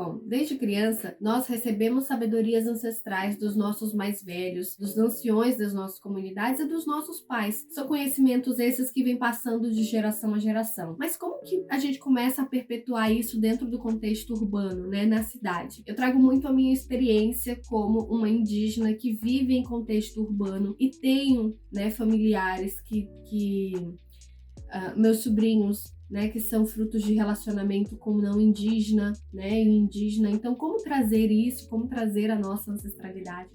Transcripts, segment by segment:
Bom, desde criança, nós recebemos sabedorias ancestrais dos nossos mais velhos, dos anciões das nossas comunidades e dos nossos pais. São conhecimentos esses que vêm passando de geração a geração. Mas como que a gente começa a perpetuar isso dentro do contexto urbano, né, na cidade? Eu trago muito a minha experiência como uma indígena que vive em contexto urbano e tenho, né, familiares meus sobrinhos, né, que são frutos de relacionamento com não indígena, né, e indígena. Então, como trazer isso, como trazer a nossa ancestralidade?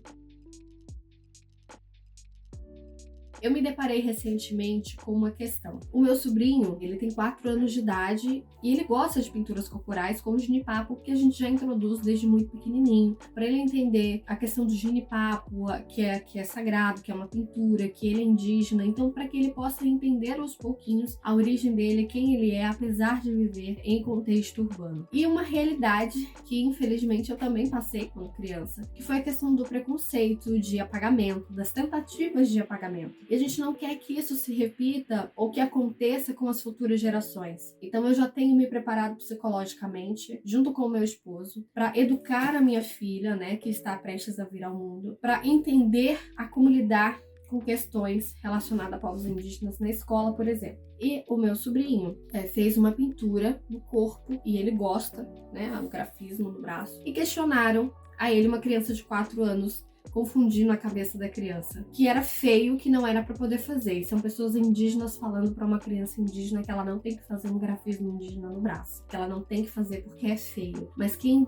Eu me deparei recentemente com uma questão. O meu sobrinho, ele tem 4 anos de idade e ele gosta de pinturas corporais como ginipapo, que a gente já introduz desde muito pequenininho, para ele entender a questão do ginipapo, que é sagrado, que é uma pintura, que ele é indígena. Então, para que ele possa entender aos pouquinhos a origem dele, quem ele é, apesar de viver em contexto urbano. E uma realidade que, infelizmente, eu também passei quando criança, que foi a questão do preconceito, de apagamento, das tentativas de apagamento. E a gente não quer que isso se repita ou que aconteça com as futuras gerações. Então eu já tenho me preparado psicologicamente, junto com o meu esposo, para educar a minha filha, né, que está prestes a vir ao mundo, para entender a como lidar com questões relacionadas a povos indígenas na escola, por exemplo. E o meu sobrinho fez uma pintura no corpo, e ele gosta, né, um grafismo no braço, e questionaram a ele, uma criança de 4 anos, confundindo a cabeça da criança, que era feio, que não era para poder fazer. E são pessoas indígenas falando para uma criança indígena que ela não tem que fazer um grafismo indígena no braço, que ela não tem que fazer porque é feio. Mas quem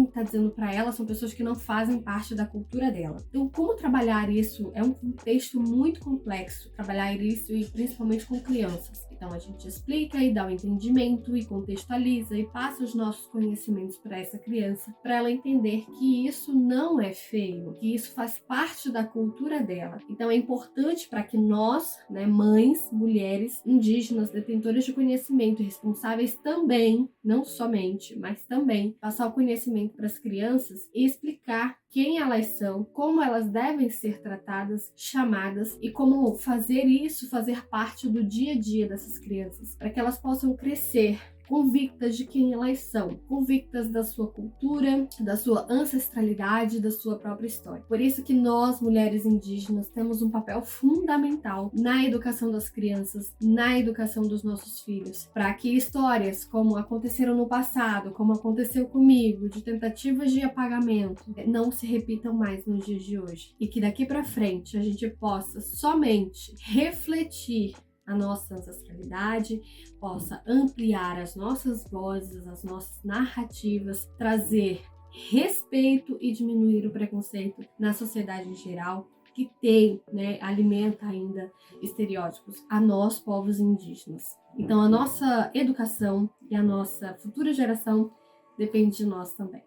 tá dizendo para ela são pessoas que não fazem parte da cultura dela. Então, como trabalhar isso é um contexto muito complexo, trabalhar isso e principalmente com crianças. Então a gente explica e dá o entendimento e contextualiza e passa os nossos conhecimentos para essa criança, para ela entender que isso não é feio, que isso faz parte da cultura dela. Então é importante para que nós, né, mães, mulheres, indígenas, detentoras de conhecimento e responsáveis também, não somente, mas também, passar o conhecimento para as crianças e explicar quem elas são, como elas devem ser tratadas, chamadas e como fazer isso fazer parte do dia a dia dessas crianças, para que elas possam crescer convictas de quem elas são, convictas da sua cultura, da sua ancestralidade, da sua própria história. Por isso que nós, mulheres indígenas, temos um papel fundamental na educação das crianças, na educação dos nossos filhos, para que histórias como aconteceram no passado, como aconteceu comigo, de tentativas de apagamento, não se repitam mais nos dias de hoje. E que daqui para frente a gente possa somente refletir a nossa ancestralidade, possa ampliar as nossas vozes, as nossas narrativas, trazer respeito e diminuir o preconceito na sociedade em geral, que tem, né, alimenta ainda estereótipos a nós, povos indígenas. Então a nossa educação e a nossa futura geração depende de nós também.